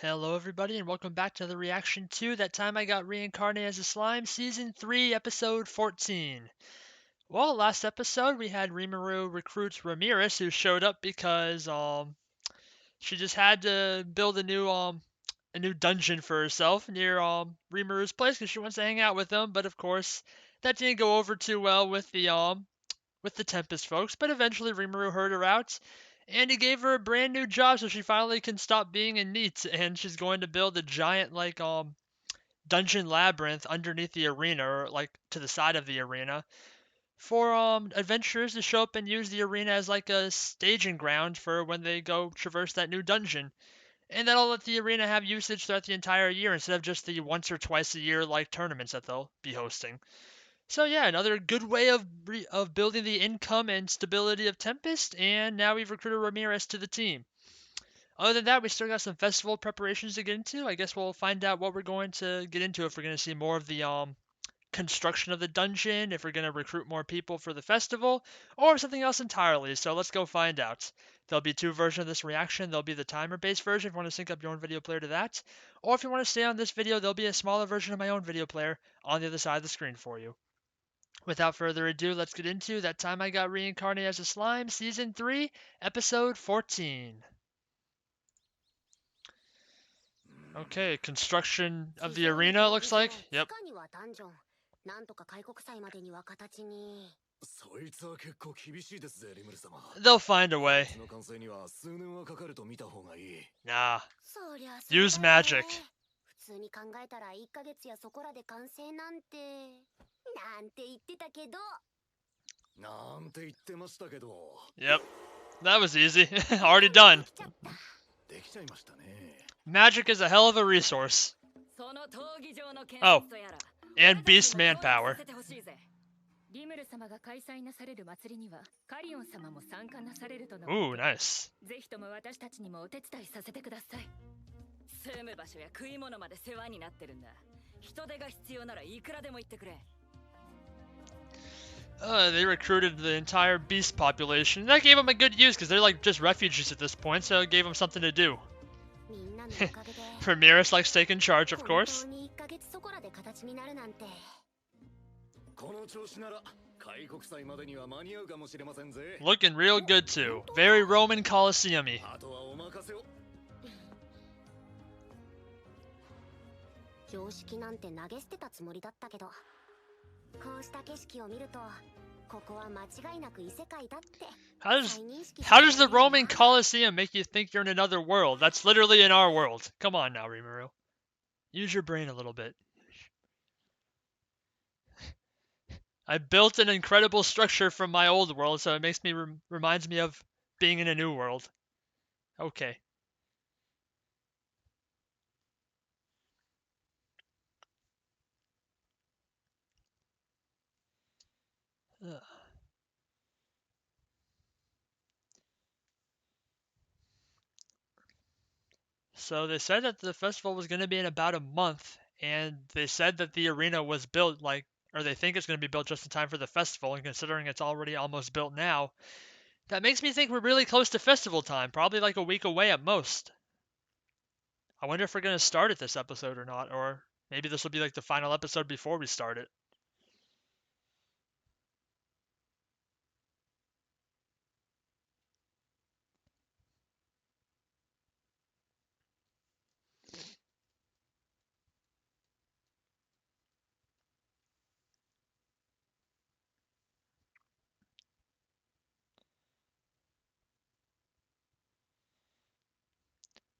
Hello everybody and welcome back to the reaction to That Time I Got Reincarnated as a Slime Season 3 Episode 14. Well, last episode we had Rimuru recruit Ramirez who showed up because she just had to build a new dungeon for herself near Rimuru's place because she wants to hang out with him, but of course that didn't go over too well with the Tempest folks, but eventually Rimuru heard her out, and he gave her a brand new job so she finally can stop being in NEET, and she's going to build a giant, dungeon labyrinth underneath the arena, or, to the side of the arena, for, adventurers to show up and use the arena as, a staging ground for when they go traverse that new dungeon. And that'll let the arena have usage throughout the entire year instead of just the once or twice a year, tournaments that they'll be hosting. So yeah, another good way of building the income and stability of Tempest, and now we've recruited Ramirez to the team. Other than that, we still got some festival preparations to get into. I guess we'll find out what we're going to get into, if we're going to see more of the construction of the dungeon, if we're going to recruit more people for the festival, or something else entirely. So let's go find out. There'll be two versions of this reaction. There'll be the timer-based version if you want to sync up your own video player to that, or if you want to stay on this video, there'll be a smaller version of my own video player on the other side of the screen for you. Without further ado, let's get into That Time I Got Reincarnated as a Slime, Season 3, Episode 14. Okay, construction of the arena, looks like. Yep. They'll find a way. Nah. Use magic. Yep. That was easy. Already done. Magic is a hell of a resource. Oh, and beast manpower. Ooh, nice. They recruited the entire beast population. That gave them a good use because they're just refugees at this point, so it gave them something to do. Ramirez likes taking charge, of course. Looking real good too. Very Roman Colosseum-y. How does the Roman Colosseum make you think you're in another world? That's literally in our world. Come on now, Rimuru. Use your brain a little bit. I built an incredible structure from my old world, so it makes me reminds me of being in a new world. Okay. Ugh. So they said that the festival was going to be in about a month, and they said that the arena was built or they think it's going to be built just in time for the festival, and considering it's already almost built now, that makes me think we're really close to festival time, probably like a week away at most. I wonder if we're going to start it this episode or not, or maybe this will be like the final episode before we start it.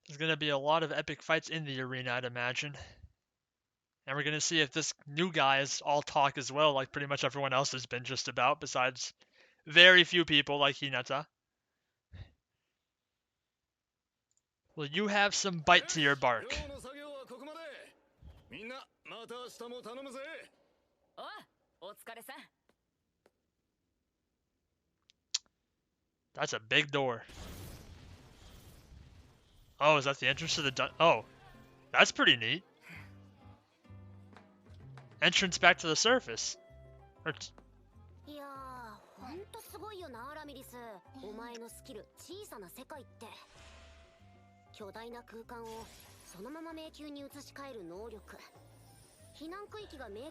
There's going to be a lot of epic fights in the arena, I'd imagine. And we're going to see if this new guy is all talk as well, like pretty much everyone else has been just about, besides very few people like Hinata. Will you have some bite to your bark? That's a big door. Oh, is that the entrance to the oh, that's pretty neat. Entrance back to the surface.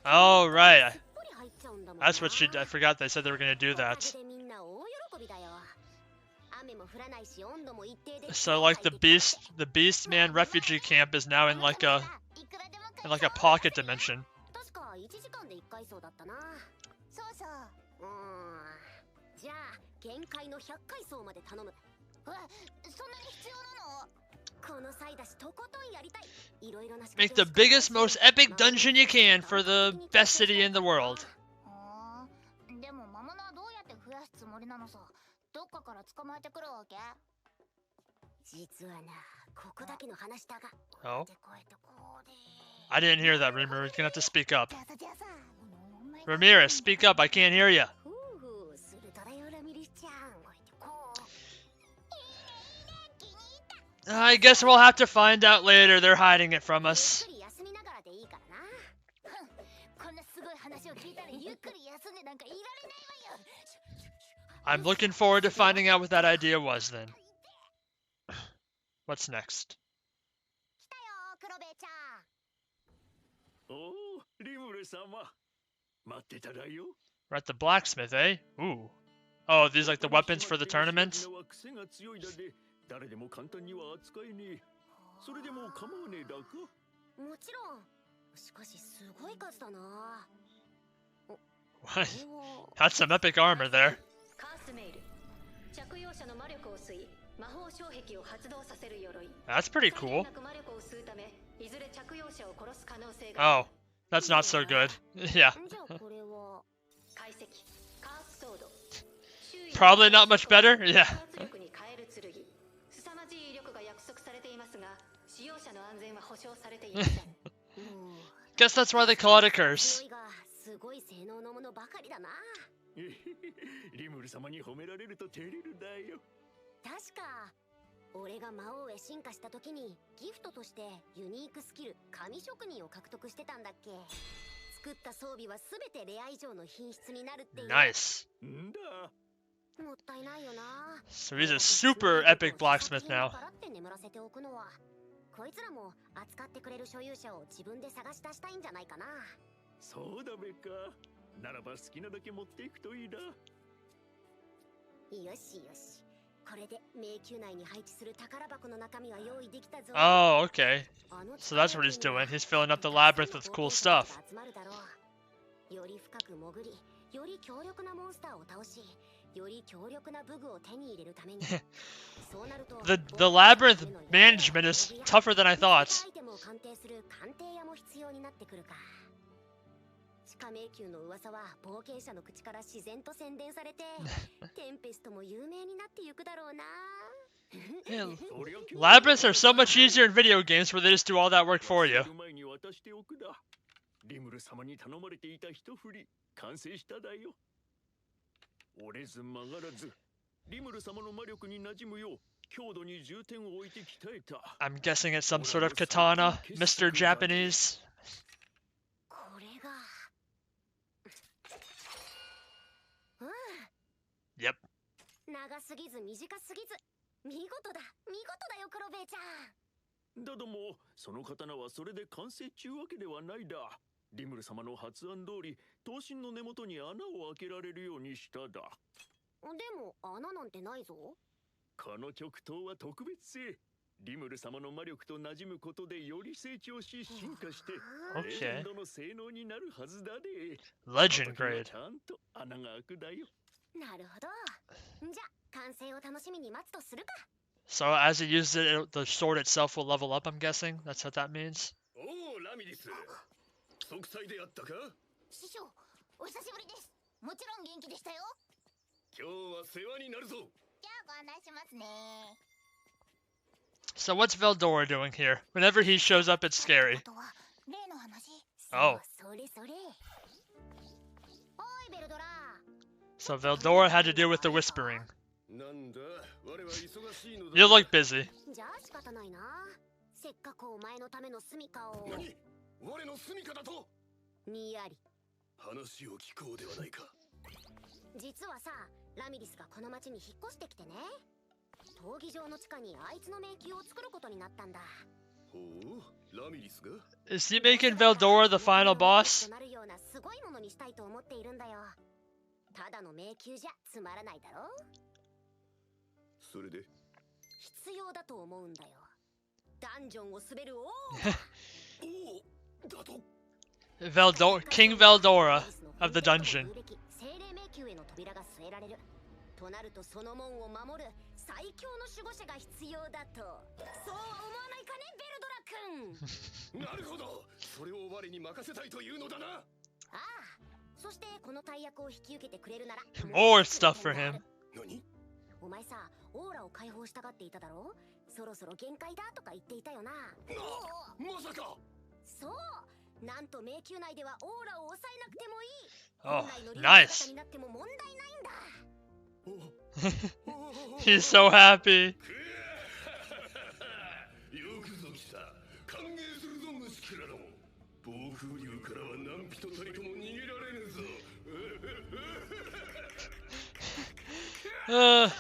Oh, right. That's what I forgot they said they were going to do that. So like the Beast Man refugee camp is now in like a pocket dimension. Make the biggest, most epic dungeon you can for the best city in the world. Oh? I didn't hear that, Ramirez. You're gonna have to speak up. Ramirez, speak up. I can't hear you. I guess we'll have to find out later. They're hiding it from us. I'm looking forward to finding out what that idea was then. What's next? We're at the blacksmith, eh? Ooh. Oh, these like the weapons for the tournament? What? That's some epic armor there. That's pretty cool. Oh, that's not so good. Yeah. Probably not much better? Yeah. Guess that's why they call it a curse. Nice. So he's a super epic blacksmith now. Oh, okay. So that's what he's doing. He's filling up the labyrinth with cool stuff. The labyrinth management is tougher than I thought. Labyrinths are so much easier in video games where they just do all that work for you. I'm guessing it's some sort of katana, Mr. Japanese. Yep. Okay. Legend grade. So as he uses it, the sword itself will level up, I'm guessing? That's what that means? So what's Veldora doing here? Whenever he shows up, it's scary. Oh. So Veldora had to deal with the whispering. You look busy. Is he making Veldora the final boss? ただの迷宮じゃつまらないだろ。それで必要だと思うんだよ。ダンジョンを滑る王だと。King Veldora of the dungeon. 精霊迷宮への扉が据えられる。となるとその門を守る最強の守護者が必要だと。そうは思わないかね、ベルドラ君。なるほど。それを我に任せたいというのだな。ああ。そしてこの大役を引き受けてくれるなら more stuff for him. 何？お前さ、オーラを解放したがっていただろう？そろそろ限界だとか言っていたよな。まさか。そう。なんと迷宮内ではオーラを抑えなくてもいい。Oh, nice. He's so happy. 暴風竜からは何人たりとも逃げられぬぞ。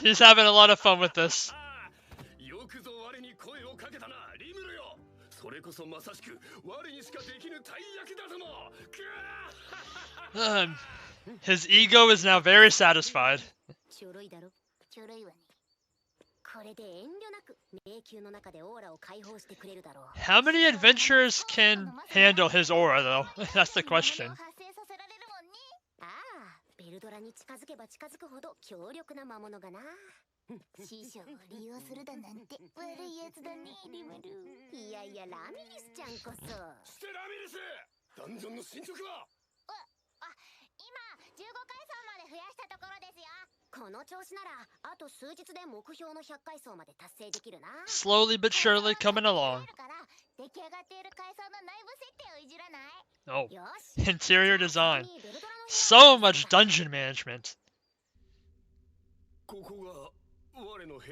He's having a lot of fun with this. よくぞ我に声をかけたな、リムルよ。それこそまさしく我にしかできぬ大役だぞも。His ego is now very satisfied. ちょろいだろ。ちょろいわね。これで遠慮なく迷宮の中でオーラを解放してくれるだろう。How many adventurers can handle his aura, though? That's the question. ああ、ベルドラに近づけば近づくほど強力な魔物がな。師匠を利用するだなんて悪いやつだね、リムル。いやいや、ラミリスちゃんこそ。してラミリス！ダンジョンの進捗は？今15階層まで増やしたところですよ。この調子ならあと数日で目標の100階層まで達成できるな。 Slowly but surely coming along. 出来上がっている階層の内部設定をいじらない？ Oh, interior design. So much dungeon management.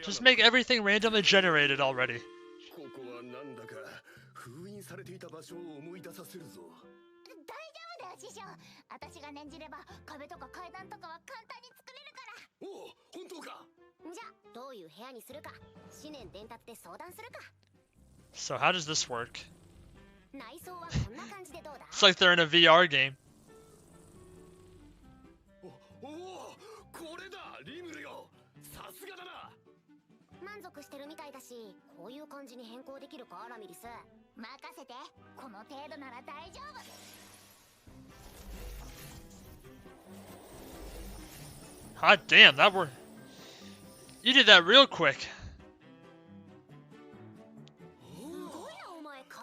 Just make everything randomly generated already. ここはなんだか封印されていた場所を思い出させるぞ。大丈夫だよ、師匠。私が念じれば壁とか階段とかは簡単に作れるから。おお、本当か。じゃあどういう部屋にするか思念伝達で相談するか。 So how does this work? 内装はこんな感じでどうだ？ It's like they're in a VR game. おお、これだ、リムルよ。さすがだな。満足してるみたいだし、こういう感じに変更できるか、ラミリス。任せて、この程度なら大丈夫。Hot damn, that worked. You did that real quick.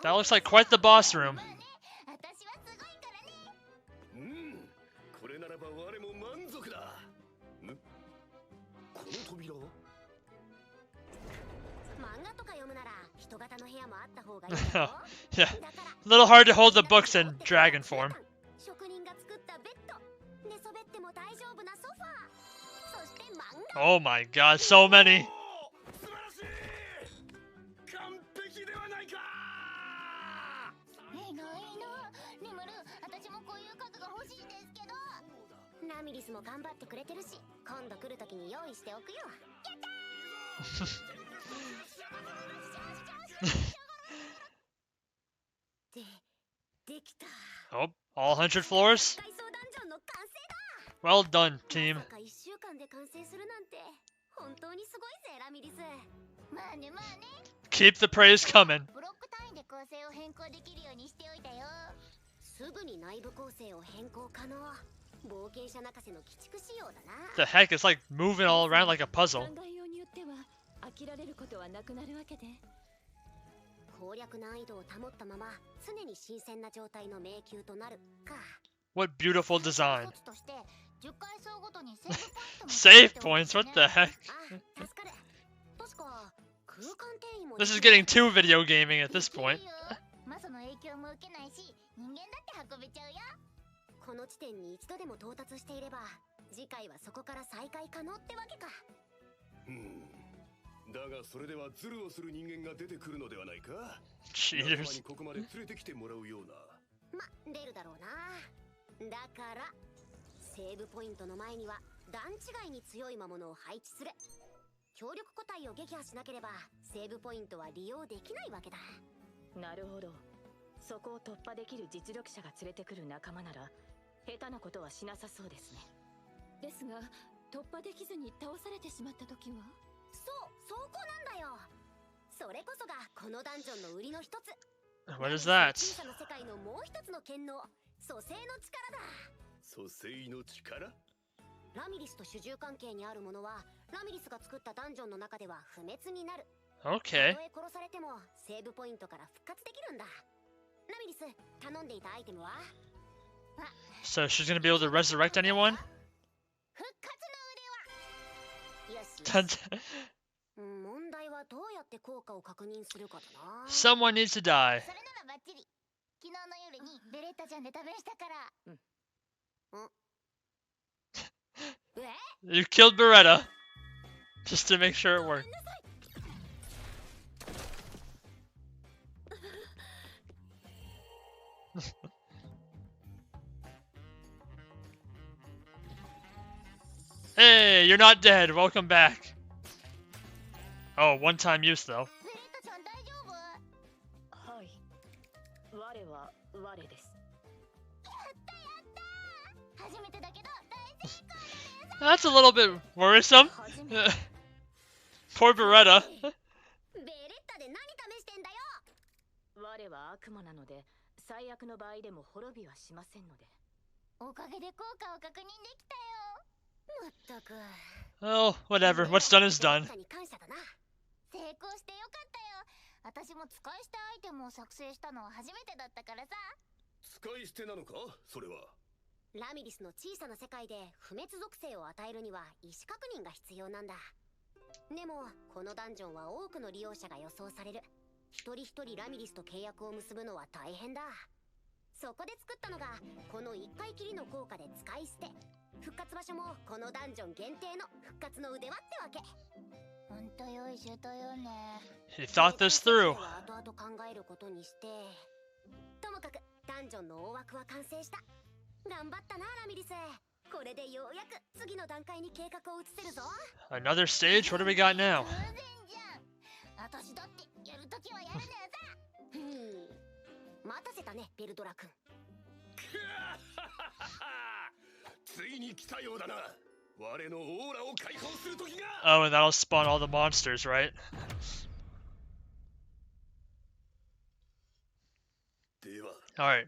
That looks like quite the boss room. これならば我も満足だ。この扉は？漫画とか読むなら人型の部屋もあった方がいいだろ。 Yeah, a little hard to hold the books in dragon form. 職人が作ったベッド、寝そべっても大丈夫なソファー、そして漫画。 Oh my god, so many. 素晴らしい。完璧ではないか。いいのいいの、リムル、私もこういう家具が欲しいんですけど。ラミリスも頑張ってくれてるし、今度来るときに用意しておくよ。やったー。できた。 Oh, all 100 floors? Well done, team. 1週間で完成するなんて本当にすごいぜ、ラミリス。まあねまあね。 Keep the praise coming. ブロック単位で構成を変更できるようにしておいたよ。すぐに内部構成を変更可能。冒険者泣かせの鬼畜仕様だな。 The heck, it's like moving all around like a puzzle. 考えようによっては飽きられることはなくなるわけで。攻略難易度を保ったまま常に新鮮な状態の迷宮となるか。 What beautiful design. として10階層ごとにセーブポイントも Save points, what the heck? 助かる。確か空間転移も This is getting too video gaming at this point. マソの影響も受けないし、人間だって運べちゃうよ。この地点に一度でも到達していれば次回はそこから再開可能ってわけか。だがそれではズルをする人間が出てくるのではないか。 Cheaters. ここまで連れてきてもらうような。ま、出るだろうな。だからセーブポイントの前には段違いに強い魔物を配置する。強力個体を撃破しなければセーブポイントは利用できないわけだ。なるほど。そこを突破できる実力者が連れてくる仲間なら下手なことはしなさそうですね。ですが突破できずに倒されてしまった時は。そこなんだよ。それこそがこのダンジョンの売りの一つ。 What is that? 小さな世界のもう一つの権能、蘇生の力だ。蘇生の力？ラミリスと主従関係にあるものはラミリスが作ったダンジョンの中では不滅になる。 Okay. たとえ殺されてもセーブポイントから復活できるんだ。ラミリス、頼んでいたアイテムは？ So she's gonna be able to resurrect anyone? 復活の腕は。よしよし。問題はどうやって効果を確認するかだな。 Someone needs to die. それならバッチリ。昨日の夜にベレッタちゃんで試したから。You killed Beretta just to make sure it worked. Hey, you're not dead. Welcome back. Oh, one-time use though. ベレッタちゃん大丈夫？はい。我は我です。やった初めてだけど大成功です。 That's a little bit worrisome. Poor Beretta. ベレッタで何試してんだよ。我は悪魔なので最悪の場合でも滅びはしませんので。おかげで効果を確認できたよ。まったく。 Oh, whatever. What's done is done. ベレッタに感謝だな。成功してよかったよ。私も使い捨てアイテムを作成したのは初めてだったからさ。使い捨てなのかそれは。ラミリスの小さな世界で不滅属性を与えるには意思確認が必要なんだ。でもこのダンジョンは多くの利用者が予想される。一人一人ラミリスと契約を結ぶのは大変だ。そこで作ったのがこの一回きりの効果で使い捨て。復活場所もこのダンジョン限定の復活の腕輪ってわけ。ほんと良いシュートよね。 He thought this through. 後々考えることにして。ともかくダンジョンの大枠は完成した。頑張ったなラミリス。これでようやく次の段階に計画を移せるぞ。 Another stage? What do we got now? 当然じゃん。私だってやるときはやるのよさ。待たせたねベルドラ君。ついに来たようだな。我のオーラを解放する時が。 Oh, and that'll spawn all the monsters, right? では Alright.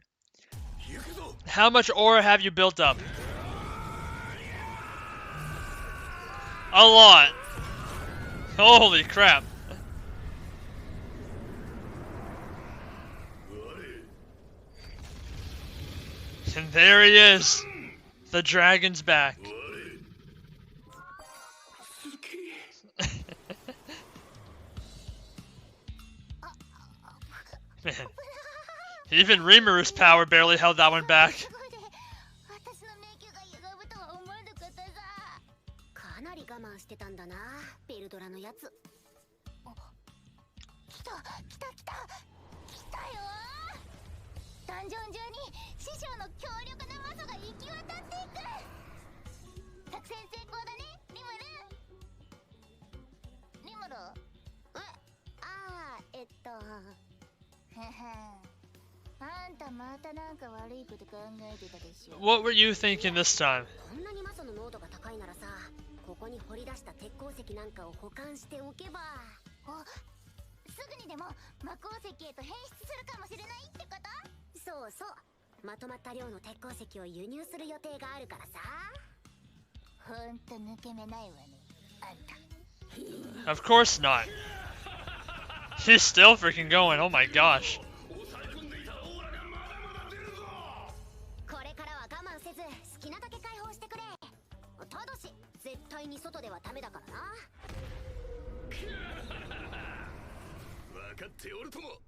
行くぞ。 How much aura have you built up? A lot. Holy crap. And there he is. The dragon's back. Man. Even Rimuru's power barely held that one back. 私の迷宮が歪むとは思わなかったさ。かなり我慢してたんだなベルドラのやつ。来たよ。ダンジョン中に師匠の強力な魔素が行き渡っていく。作戦成功だねリムル。へへ。あんたまたなんか悪いこと考えてたでしょ。 What were you thinking this time? こんなに魔素の濃度が高いならさ、ここに掘り出した鉄鉱石なんかを保管しておけば。すぐにでも魔鉱石へと変質するかもしれないってこと？そうそう。まとまった量の鉄鉱石を輸入する予定があるからさ。ほんと抜け目ないわねあんた。 Of course not. He's still freaking going. Oh my gosh. これからは我慢せず好きなだけ解放してくれ。ただし絶対に外ではダメだからな。分かっておるとも。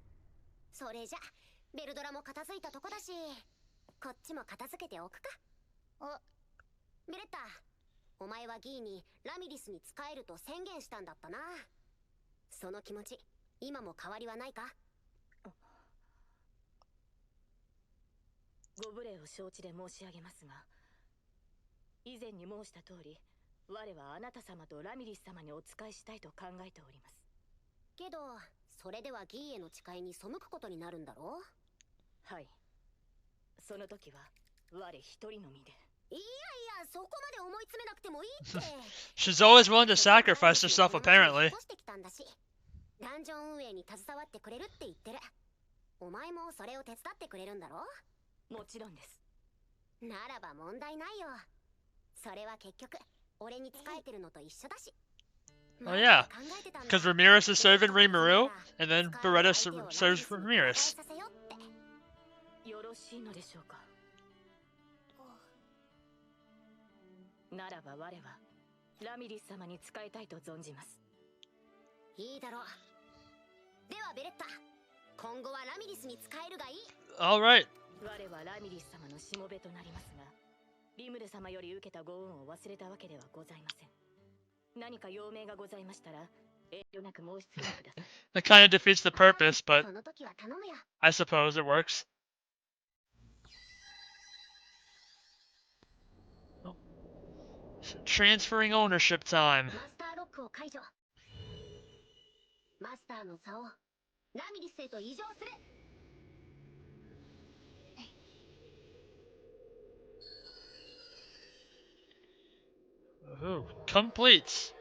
それじゃベルドラも片付いたとこだし、こっちも片付けておくか。ベレッタ、お前はギーにラミリスに仕えると宣言したんだったな。その気持ち今も変わりはないか？ご無礼を承知で申し上げますが、以前に申した通り我はあなた様とラミリス様にお仕えしたいと考えております。けどそれではギーへの誓いに背くことになるんだろう。はい。その時は我一人のみで。いやいや、そこまで思い詰めなくてもいいって。She's always willing to sacrifice herself, apparently. ダンジョン運営に携わってくれるって言ってる。お前もそれを手伝ってくれるんだろ？もちろんです。ならば問題ないよ。それは結局俺に仕えてるのと一緒だし。Oh yeah, because Ramirez is serving Rimuru, and then Beretta serves Ramirez. よろしいのでしょうか。ならば我はラミリス様に仕えたいと存じます。いいだろう。ではベレッタ、今後はラミリスに仕えるがいい。All right. 我はラミリス様のしもべとなりますが、リムル様より受けたご恩を忘れたわけではございません。何か用命がございましたら、遠慮なく申し付けてください。That kind of defeats the purpose, but I suppose it works. Oh. Transferring ownership time. マスターロックを解除。マスターの差をラミリスへと移譲する。Ooh, complete.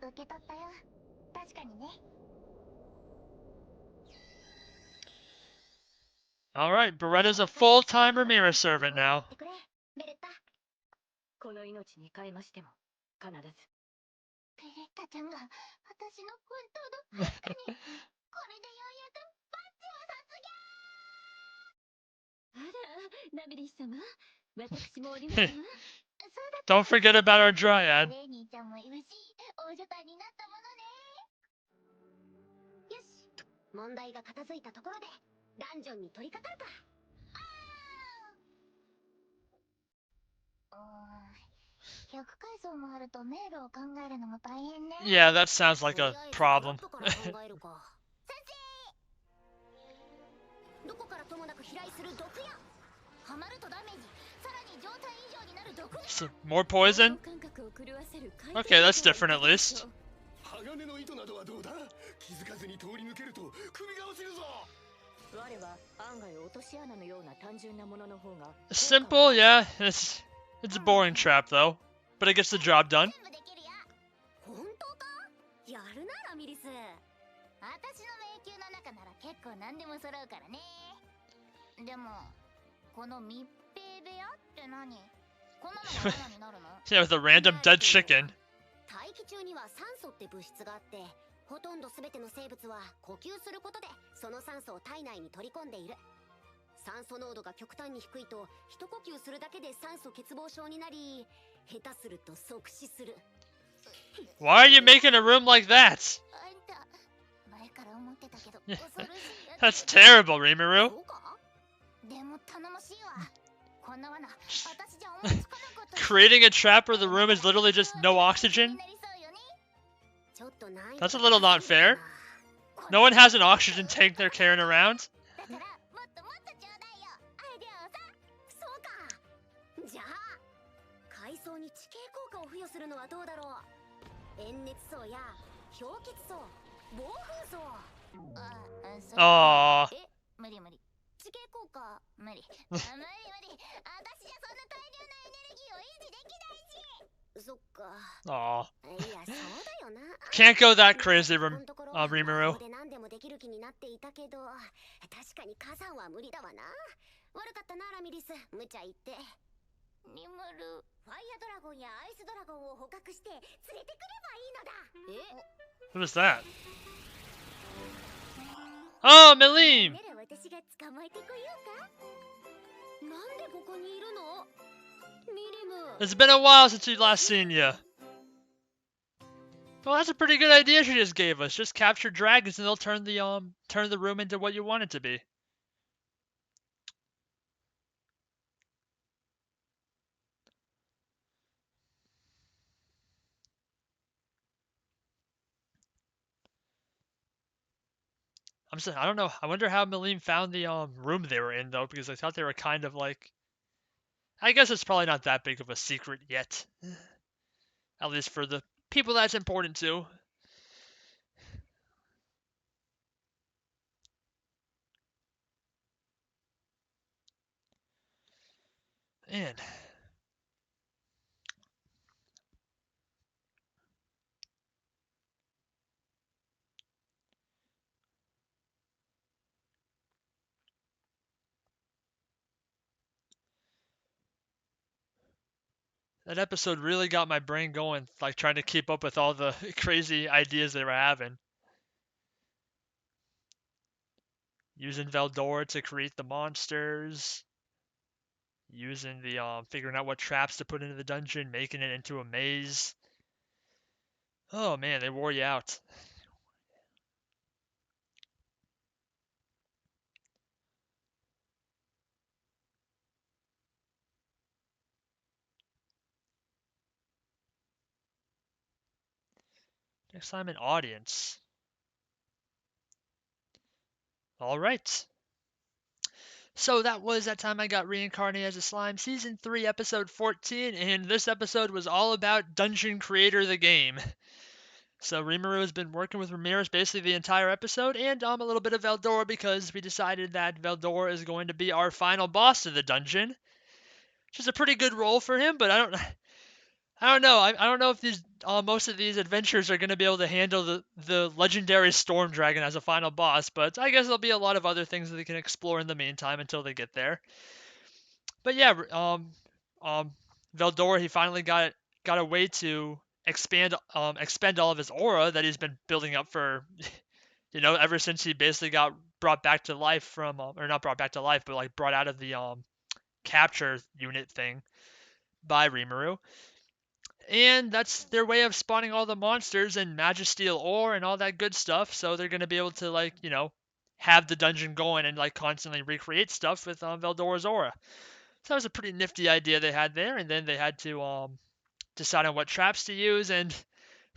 受け取ったよ。確かにね。Alright, Beretta's a full-time Ramirez servant now. ベレッタ。この命に変えましても、必ず。ベレッタちゃんが私の本当の確かに、これでようやくバッジを卒業。あら、ラミリス様、私もおりますわ。Don't forget about our dryad. レイニーちゃんもいるし、大所帯になったものね。よし、問題が片付いたところでダンジョンに取り掛かるか。100階層もあると迷路を考えるのも大変ね。Yeah, that sounds like a problem. 先生、どこからともなく飛来する毒や。ハマるとダメージ、さらに状態以上になる毒や。So, more poison? Okay, that's different at least. 鋼の糸などはどうだ？気づかずに通り抜けると首が落ちるぞ。我は案外落とし穴のような単純なものの方が。Simple, yeah. It's a boring trap though, but it gets the job done. 本当か？やるなラミリス。私の迷宮の中なら結構何でも揃うからね。でもこの密閉部屋って何？こんなのが罠になるの？ Yeah, with a random dead chicken. 大気中には酸素って物質があって、ほとんど全ての生物は呼吸することでその酸素を体内に取り込んでいる。酸素濃度が極端に低いと一呼吸するだけで酸素欠乏症になり、下手すると即死する。Why are you making a room like that? あんた前から思ってたけど That's terrible, Rimuru. そうか？でも頼もしいわ。こんな罠、私じゃ思いつかなかった。Creating a trap where the room is literally just no oxygen? That's a little not fair. No one has an oxygen tank they're carrying around. じゃあ海藻に地形効果を付与するのはどうだろう。遠熱層や氷結層、暴風層。あー。無理無理。地形効果無理。無理無理。私じゃそんな大量なエネルギーを維持できないし。そっか。Aw. いや、そうだよな。Can't go that crazy, Rimuru. で何でもできる気になっていたけど、確かに火山は無理だわな。悪かったなラミリス、無茶言って。リムル、ファイアドラゴンやアイスドラゴンを捕獲して連れてくればいいのだ。What is that? Oh, Melim! 私が捕まえてこようか。なんでここにいるの？ミリム。 It's been a while since we've last seen you. Well, that's a pretty good idea she just gave us. Just capture dragons and they'll turn the room into what you want it to be. I don't know. I wonder how Melim found the room they were in though, because I thought they were kind of like. I guess it's probably not that big of a secret yet, at least for the people that's important to. ファイアドラゴンやアイスドラゴンを捕獲して連れてくればいいのだ。え？ What was that? 「 What? でも頼もしいわ。こんな罠、私じゃ思いつかなかった。 What is that? 私じゃそんな大量なエネルギーを維持できないし。そっか。じゃあ海藻に地形効果を付与するのはどうだろう。遠熱層や氷結層、暴風層。 Oh, Man. That episode really got my brain going, like trying to keep up with all the crazy ideas they were having. Using Veldora to create the monsters, using the figuring out what traps to put into the dungeon, making it into a maze. Oh man, they wore you out. Next time an audience. All right. So that was that time I got reincarnated as a slime, season 3, episode 14, and this episode was all about Dungeon Creator the game. So Rimuru has been working with Ramirez basically the entire episode, and a little bit of Veldora because we decided that Veldora is going to be our final boss of the dungeon, which is a pretty good role for him. But I don't know. I don't know if these most of these adventures are going to be able to handle the legendary Storm Dragon as a final boss. But I guess there'll be a lot of other things that they can explore in the meantime until they get there. But yeah, um, Veldora he finally got a way to expend all of his aura that he's been building up for ever since he basically got brought back to life from or not brought back to life, but like brought out of the capture unit thing by Rimuru. And that's their way of spawning all the monsters and Magisteel ore and all that good stuff. So they're gonna be able to have the dungeon going and like constantly recreate stuff with Veldora's aura. So that was a pretty nifty idea they had there, and then they had to decide on what traps to use, and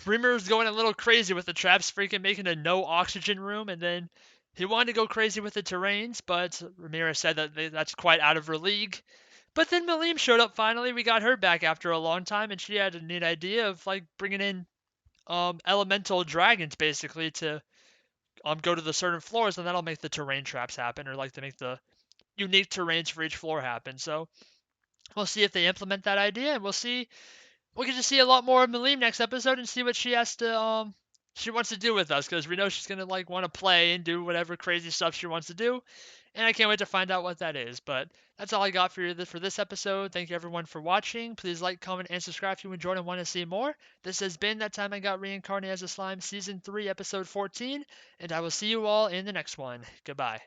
Reamer was going a little crazy with the traps, freaking making a no oxygen room, and then he wanted to go crazy with the terrains, but Ramirez said that that's quite out of her league. But then Malim showed up finally. We got her back after a long time, and she had a neat idea of like bringing in elemental dragons basically to go to the certain floors, and that'll make the terrain traps happen, or like to make the unique terrains for each floor happen. So we'll see if they implement that idea, and we'll get to see a lot more of Malim next episode and see what she wants to do with us, because we know she's gonna like want to play and do whatever crazy stuff she wants to do, and I can't wait to find out what that is. But that's all I got for this episode. Thank you everyone for watching. Please like, comment, and subscribe if you enjoyed and want to see more. This has been That Time I Got Reincarnated as a Slime, season 3, episode 14, and I will see you all in the next one. Goodbye.